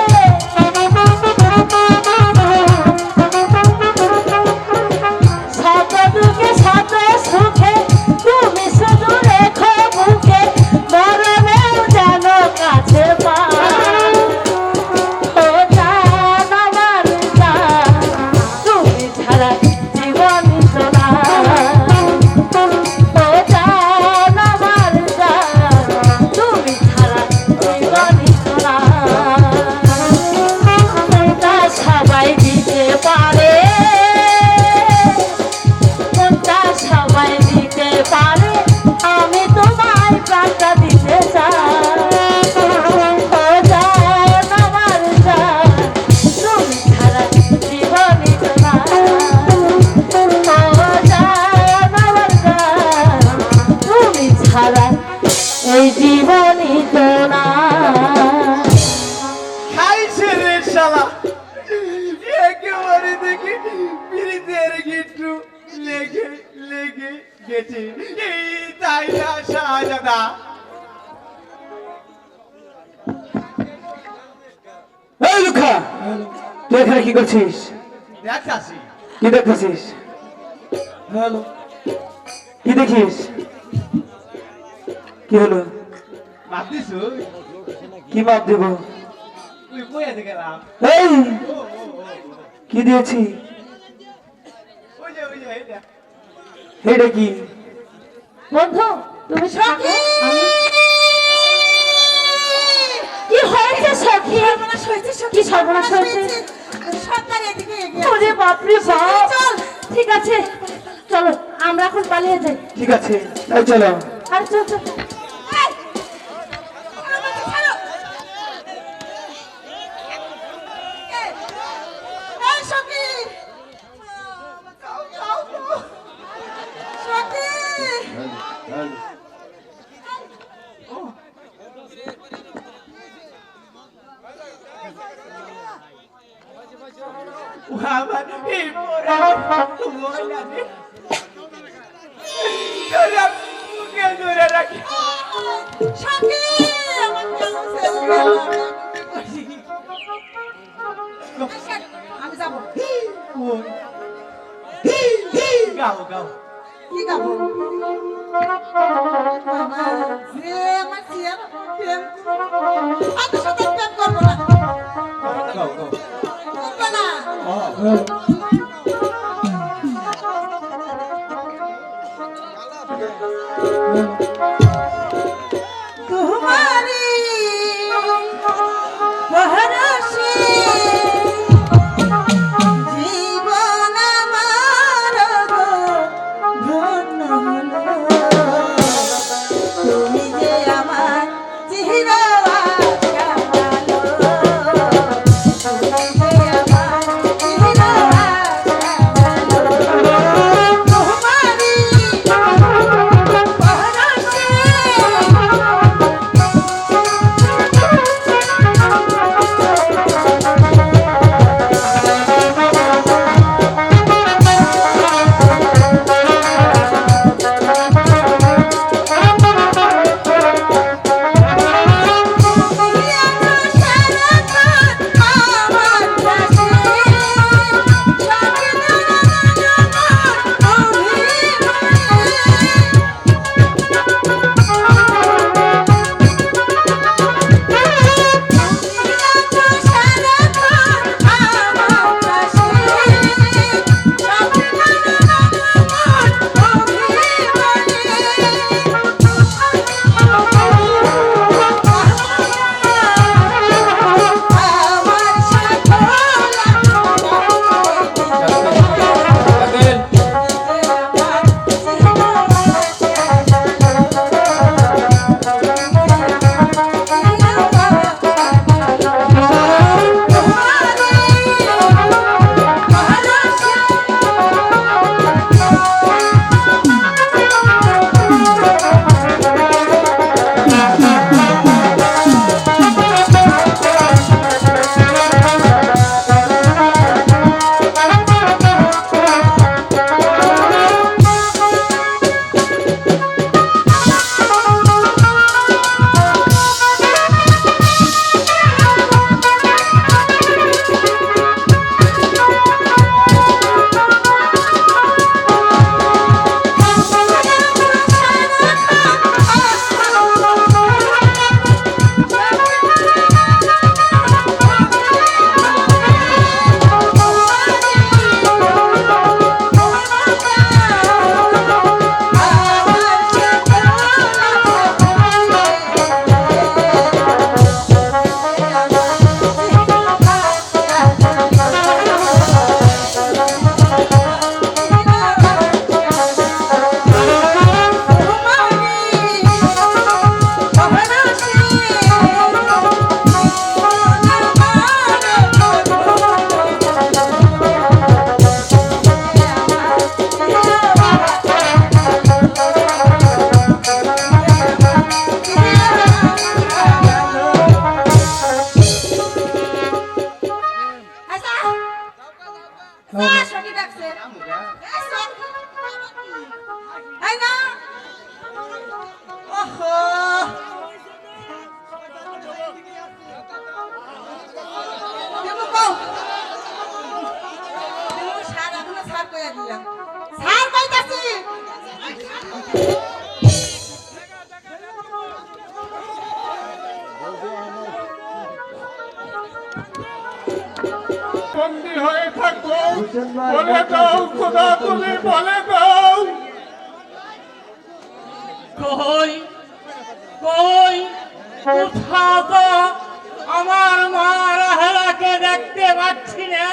শত দুঃখে শত সুখে তুমি শুধু রেখো মুখে, মরণেও যেন কাছে পাই। ও জান আমার জান, তুমি ছাড়া জীবনই তো না। ও জান আমার জান, তুমি ছাড়া জীবনই তো না। মনটা সবাই দিতে পারে, মনটা সবাই দিতে পারে, আমি তোমায় প্রাণটা দিতে চাই। ও জান আমার জান, তুমি ছাড়া জীবনই তো না। ও জান আমার জান, তুমি ছাড়া এই জীবনই তো না। খাইছে রে শালা, একেবারে দেখি পিরিতের গিট্টু লেগে লেগে গেছে। এই তাই না শাহজাদা? এই লুখা, তুই এখানে কি করছিস? দেখতাছি কি দেখতেছিস? হ্যালো কি দেখিস? কি হলো? ভাবতিছু কি মাপ দেব? তুই কইয়া দে গেলাম এই কি দিয়েছি? ওই যে এটা এটা কি? বন্ধু তুমি থাকো, আমি- কি হয়েছে সখী? কি সর্বনাশ হয়েছে? সরকার এদিকে এগিয়ে ওরে বাপরে বাপ! চল। ঠিক আছে চলো আমরা এখন পালিয়ে যাই। ঠিক আছে তাই চলো। আর চল চল। এই, আমাকে ছাড়ো। এই, এই সখী। বাঁচাও, বাঁচাও গো। সখী। আমার এই মোরা মোরা দে তোরা মুখে ধরে রাখি সখী, আমার কেমন আমি যাবো। গাও গাও কি গাবো? যে আমার চেয়ার প্রেম আমি সাথে প্রেম করবো না, গাও গাও করবো না। তোমারি ভরসে জীবন আমার গো ধন্য হলো। তুমি যে আমার চির আশা ভালো। তুমি যে আমার চির আশা ভালো। তোমারি ভরসে কইয়া দিলাম স্যার কইতাছি বন্দী হয়ে থাকবো বলে দাও খোদা, তুমি বলে দাও। কই কই কোথাও তো আমার মা রাহেলাকে দেখতে পাচ্ছি না।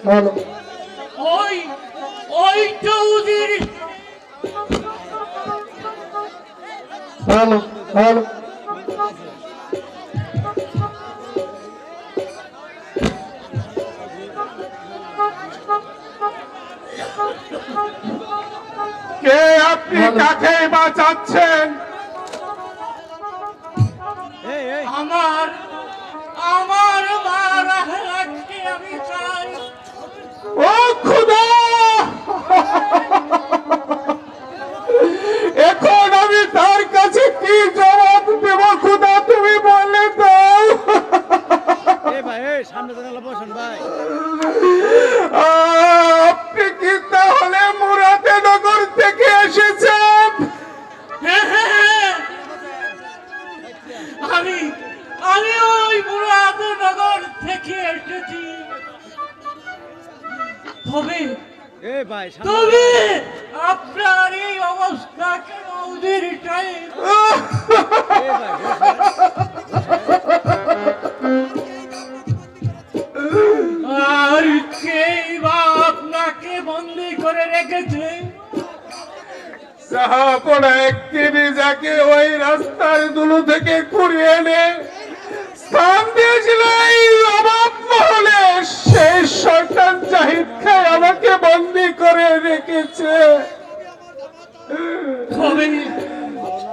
ভালো ওই ওই চৌধুরী ভালো ভালো কে আপনি, কাকে বাঁচাচ্ছেন? আমার আমার মা রাহেলাকে আমি চাই। ও খোদা, এখন আমি তার কাছে কি জবাব দেব খোদা, তুমি বলে দাও। আপনি কি তাহলে মুরাদনগর থেকে এসেছেন? হ্যাঁ, হ্যাঁ, হ্যাঁ। আমি আমি ওই মুরাদনগর থেকে এসেছি। তবে তবে আপনার এই অবস্থা কেন উজির সাহেব? আর কেই বা আপনাকে বন্দি করে রেখেছে? সাহাবরা একদিনে যাকে ওই রাস্তার দুলু থেকে কুড়িয়ে এনে স্থান দিয়েছিল এই অভাব মহলে, সেই শয়তান জাহিদ খাই আমাকে বন্দি করে রেখেছে। তবে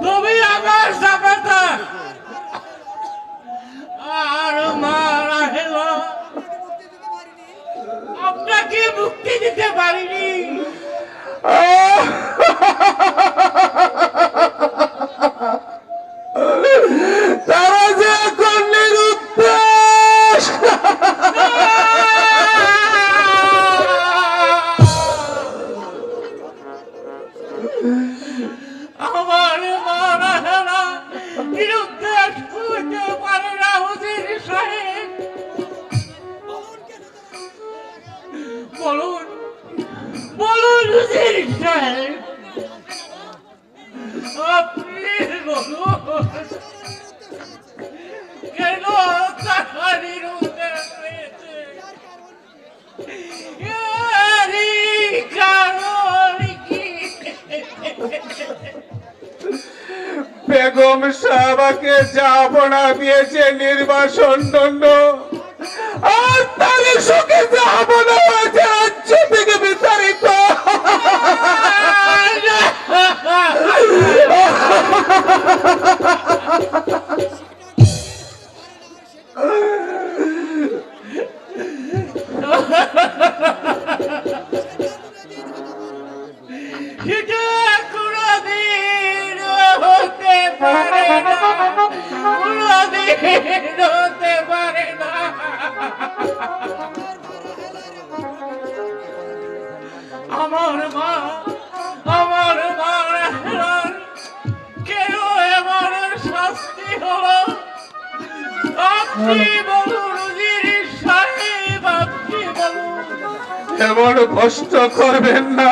তবে আমার জামাতা আর মা রাহেলা আপনাকে মুক্তি দিতে পারিনি। তারা যে এখন নিরুদ্দেশ। আমার মা রাহেলা নিরুদ্দেশ হইতে পারে না হুজুর সাহেব। বলুন বলুন হুজুর সাহেব, আপনি বলুন কেন তারা নিরুদ্দেশ হয়েছে? এরই কারণ কি? বেগম সাহাবাকে যাপনা দিয়েছে নির্বাসন দণ্ড, আর তার সুখে যাপনা হয়েছে রাজ্য থেকে বিতাড়িত। এটা কোনদিন হতে পারে না, কোনদিন হতে পারে না। আমার মা রাহেলার কেন এমন শাস্তি হলো? আপনি বলুন হুজুর সাহেব, আপনি বলুন। এমন কষ্ট করবেন না,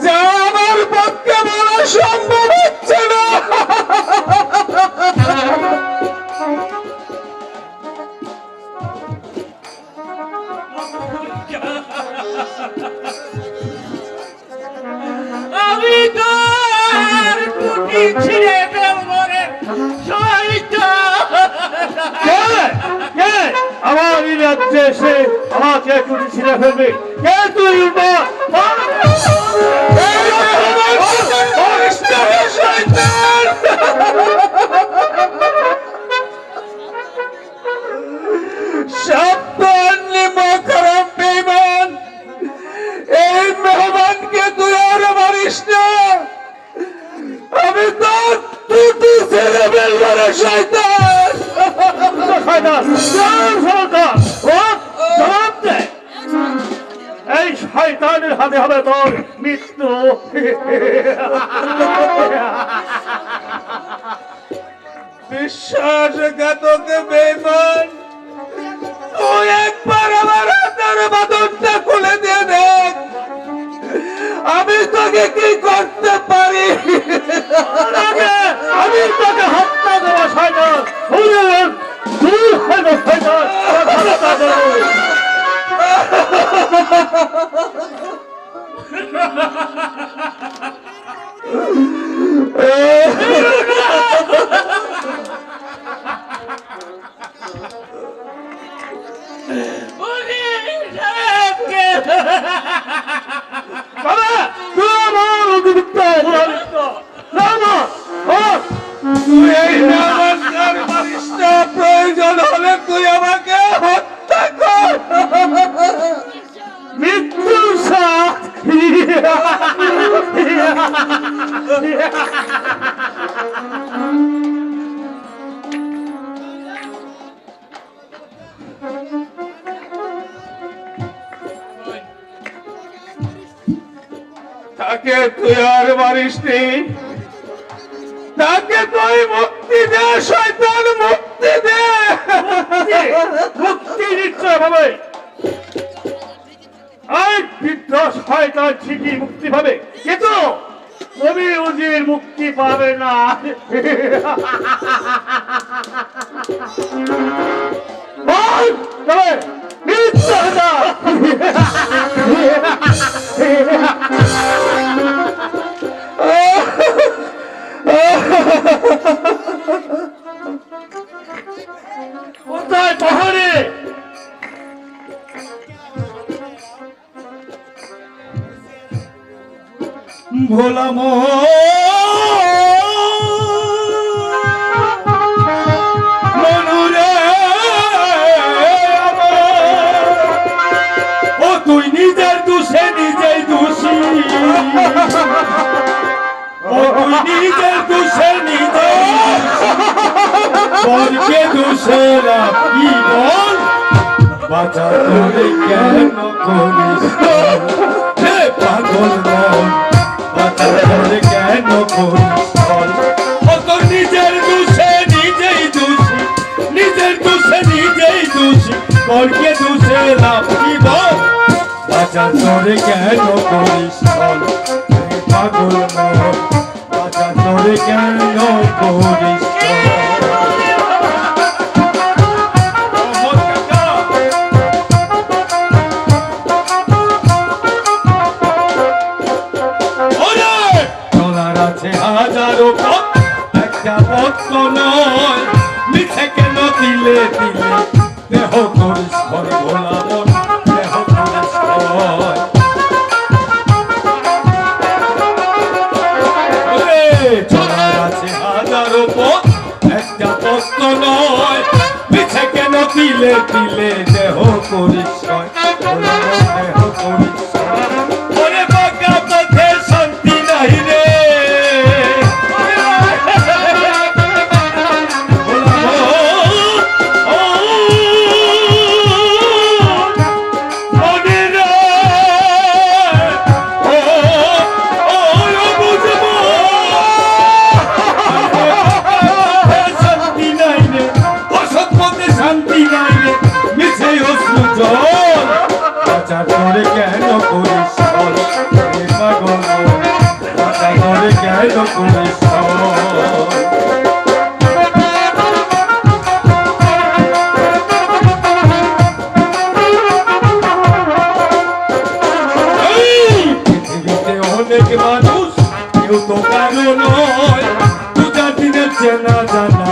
যা আমার পক্ষে বলা সম্ভব হচ্ছে না। আমি তো আর টুটি ছিঁড়ে ফেলবো রে শয়তান। আমার এই রাজ্যে এসে আমাকে টুটি ছিঁড়ে ফেলবে? কে তুই? সাবধান নিমকরম বেঈমান, এই মেহমানকে তুই আর মারিস না। আমি তোর টুটি ছেড়ে ফেলবো রে শয়তান। এই শয়তানের হাতে হবে তোর মৃত্যু। বিশ্বাসঘাতক বেঈমান, তুই একবার আমার হাতের বাঁধনটা খুলে দিয়ে দেখ, আমি তোকে কি করতে পারি। আমি তোকে হত্যা দেবো শয়তান, দূর হইল শয়তান, হত্যা দেবো। বাবা, তুই আমার অভিযুক্ত, অভিযুক্ত। রামা, তুই এই নামাঙ্কার পারিস না, প্রয়োজন হলে তুই আমাকে হত্যা কর। মৃত্যু সাথ। তাকে তুই আর মারিসনি, তাকে তুই মুক্তি দে শয়তান, মুক্তি দে। মুক্তি নিশ্চয় হবে। আর বৃদ্ধ শয়তান ঠিকই মুক্তি পাবে, কিন্তু কবি উজির মুক্তি পাবে না। বল, তবে মিথ্যা কথা। কোথায় পাহাড়ে? ভোলা মনুরে, ও তুই নিজের দোষে নিজেই দোষী, ও তুই নিজের দোষে নিজেই পরকে দোষের কি বল, বাঁচা তোরে কেন করিস হে পাগল মন, বাঁচা তোরে কেন করিস বল। ও তোর নিজের দোষে নিজেই দোষী, নিজের দোষে নিজেই দোষী, পরকে দোষের কি বল, বাঁচা তোরে কেন করিস বল, হে পাগল মন, বাঁচা তোরে কেন করিস হাজারো পথ, একটা পথ তো নয়, মিছে কেন দিলে দিলে দেহ করিস ভয়, ভোলা মন দেহ করিস ভয়। চলার আছে হাজারো পথ, একটা পথ তো নয়, মিছে কেন দিলে দিলে দেহ করিস ভয়, ভোলা মন দেহ করিস ভয়। ওরে বাঁকা পথে শান্তি নাই রে, তোরে কেন করিস বল, হে পাগল বাঁচা তোরে কেন করিস পৃথিবীতে অনেক মানুষ, কেউ তো কারো নয়, দু চার দিনের চেনা জানা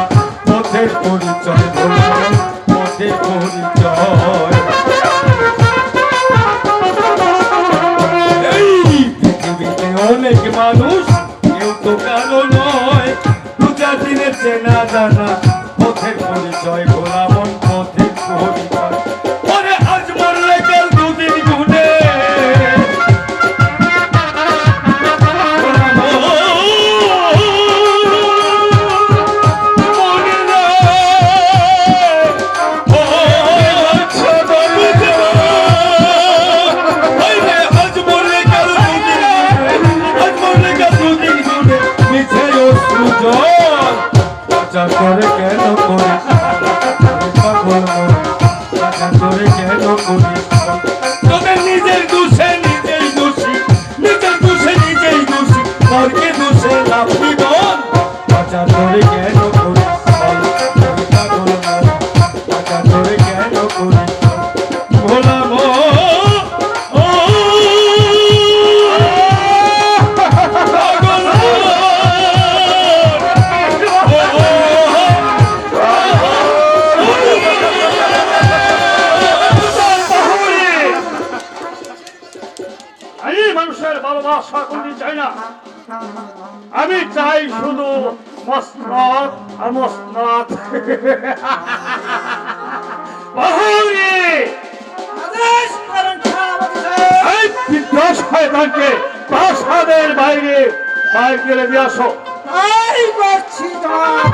পথের পরিচয়, বললাম পথের পরিচয়। অনেক মানুষ, কেউ তো কারো নয়, দু চার দিনের চেনা জানা পথের পরিচয়, ভোলা মন পথের পরিচয়। ওরে আজ মরলে কাল দুদিন গুনে, মনে মানুষের ভালোবাসা কোনদিন চাই না। আমি চাই শুধু মসনদ আর মসনদ। বাহুরি আদেশ করেন সেনাপতি সাহেব। এই বৃদ্ধ শয়তানকে প্রাসাদের বাইরে বাইরে গেলে দিয়ে আসো। তাই করছি জনাব।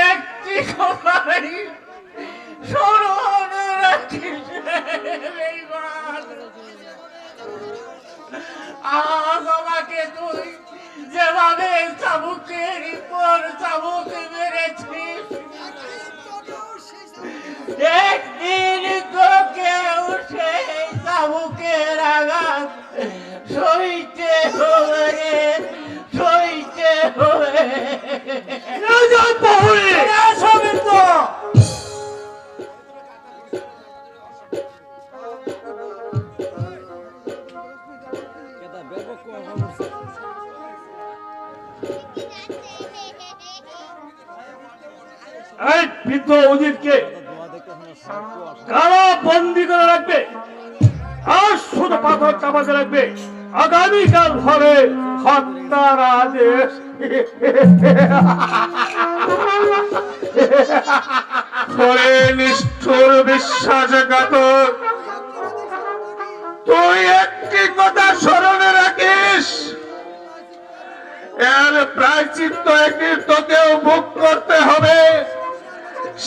একটি সবাই স্মরণ রাখিস এইবার। আজ আমাকে তুই যেভাবে চাবুকের পর চাবুক মেরেছিস, একদিন তোকেও সেই চাবুকের আঘাত সইতে হবে রে, সইতে হবে। সবের তো এই বৃদ্ধ অজিতকে কারা বন্দি করে রাখবে আর শুধু পাথর চাপাতে রাখবে। আগামীকাল হবে হত্যার আদেশ। পরে নিষ্ঠুর বিশ্বাসঘাতক, তুই একটি কথা স্মরণে রাখিস, এর প্রায়শ্চিত্ত একদিন তোকেও ভোগ করতে হবে।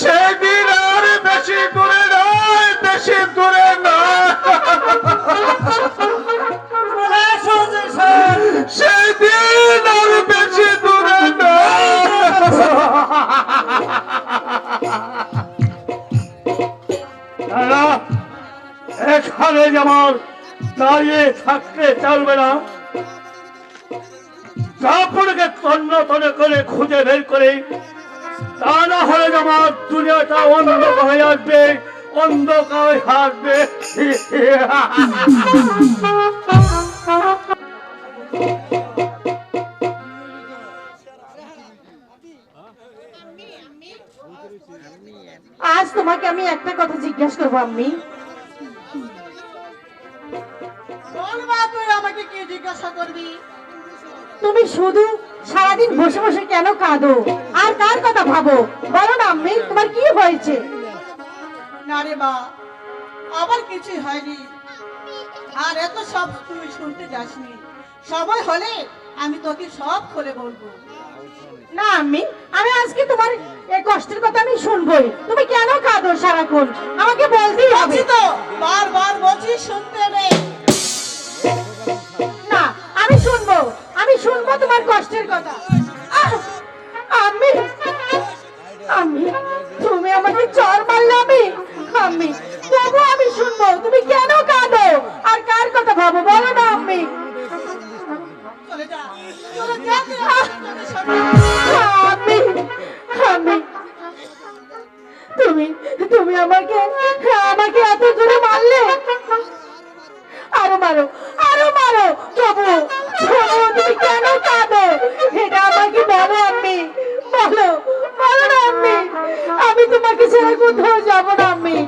সেদিন আর বেশি দূরে নয়, বেশি দূরে নয়। সেদিন আর বেশি দূরে নয়। তারা এখানে যেমন দাঁড়িয়ে থাকতে চলবে না, কাপড়কে তন্ন তন্ন করে খুঁজে বের করে, তা না হলে যেমন দুনিয়াটা অন্ধকার হয়ে আসবে, অন্ধকার হয়ে আসবে। আজ তোমাকে আমি একটা কথা জিজ্ঞাসা করবো আম্মি। বল মা, তুই আমাকে কি জিজ্ঞাসা করবি? তুমি শুধু সারাদিন বসে বসে কেন কাঁদো আর কার কথা ভাবো? বলো না আম্মি, তোমার কি হয়েছে? না রে মা, আমার কিছু হয়নি। আর এত সব তুই শুনতে যাসনি। সময় হলে আমি তোকে সব খুলে বলবো। না আম্মি, আমি আজকে তোমার এই কষ্টের কথা আমি শুনবোই। তুমি কেন কাঁদো সারাক্ষণ? আমাকে বলতেই হবে। বলছি তো, বারবার বলছি শুনতে নেই। না, আমি শুনবো, আমি শুনবো তোমার কষ্টের কথা। আহ! আম্মি, আম্মি, তুমি আমাকে চড় মারলে আমি, আম্মি, তবু আমি শুনবো। তুমি কেন কাঁদো আর কার কথা ভাবো? বলো না আম্মি। চলে যা, চলে যা তুই তোকে সামনে। আম্মি, আম্মি, তুমি তুমি আমাকে আমাকে এত জোরে মারলে। আরো মারো, আরো মারো, তবু তবু তুমি কেন কাঁদো? এটা আমাকে বলো আম্মি, বলো, বলো না আম্মি। আমি তোমাকে ছেড়ে কোথাও যাবো না আম্মি।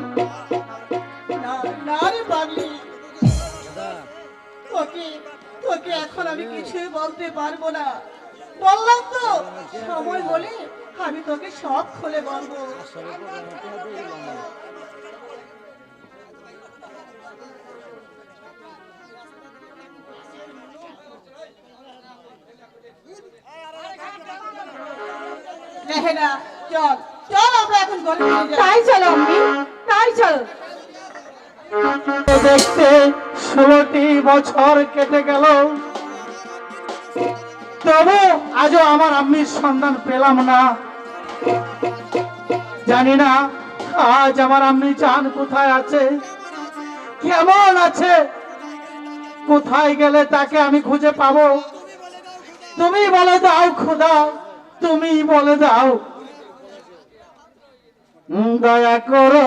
না, না রে পাগলি, তোকে তোকে এখন আমি কিছুই বলতে পারবো না। বললাম তো, সময় হলে আমি তোকে সব খুলে বলবো। রেহেনা, চল চল, আমরা এখন ঘরে ফিরে যাই। তাই চলো আম্মি, তাই চলো। দেখতে 16টি বছর কেটে গেল, তবু আজও আমার আম্মির সন্ধান পেলাম না। জানি না আজ আমার আম্মি জান কোথায় আছে, কেমন আছে, কোথায় গেলে তাকে আমি খুঁজে পাবো। তুমি বলে দাও খোদা, তুমি বলে দাও। দয়া করো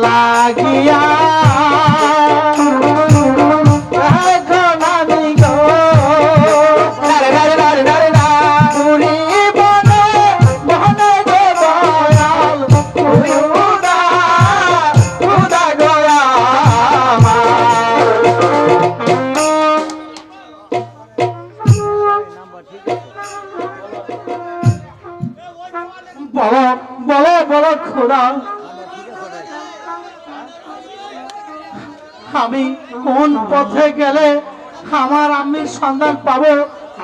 লাগিয়া এখন আমি গো পুরী বনে বনে গো দয়াল উদা উদা গয়া বলো বলো বলো খোদা, আমি কোন পথে গেলে আমার আম্মির সন্ধান পাবো?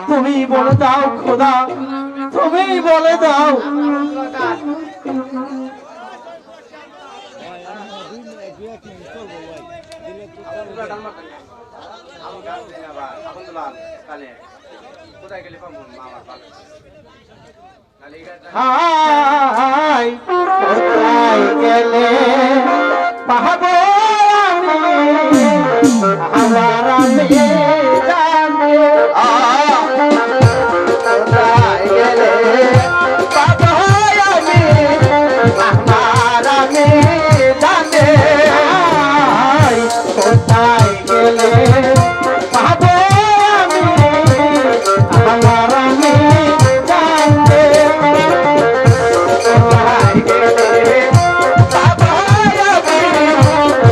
তুমি বলে দাও খোদা, তুমি বলে দাও। হাই কোথায় গেলে পাবো আমি আমার আমি জানি কোথায় গেলে পাবো আমি আমার আমি জানি কোথায় গেলে পাবো আমি আমার আমি জানি কোথায় গেলে পাবো আমি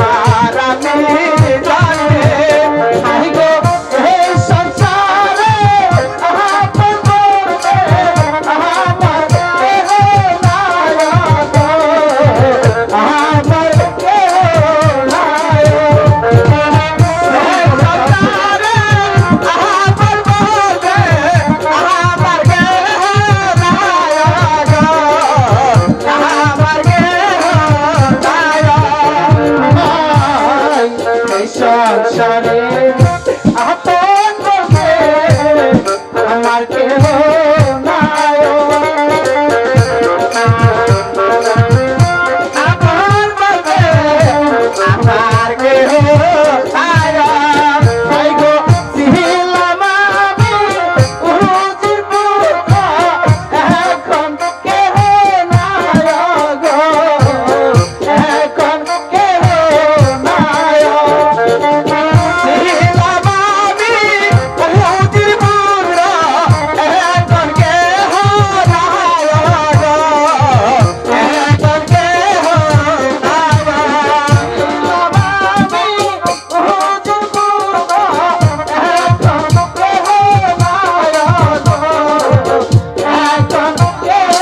আমার আমি জানি আই গো এই সংসারে আপন বলতে আমার কেহ নাই গো, আমার কেহ নাই এই সংসারে আপন বলতে আমার কেহ নাই গো, আমার কেহ নাই এই সংসারে আপন বলতে আমার কেহ নাই আপন বলতে আমার কেহ নাই আই গো ছিলাম আমি উজির পুত্র এখন কেহ নাই গো, এখন কেহ নাই ছিলাম আমি উজির পুত্র এখন কেহ নাই গো, এখন কেহ নাই ছিলাম আমি উজির পুত্র এখন কেহ নাই গো, এখন কেহ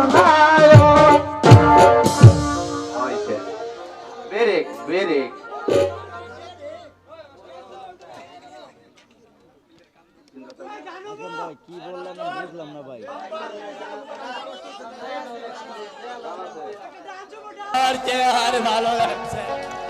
নাই বেরেক বেরেক আর ভালো লাগছে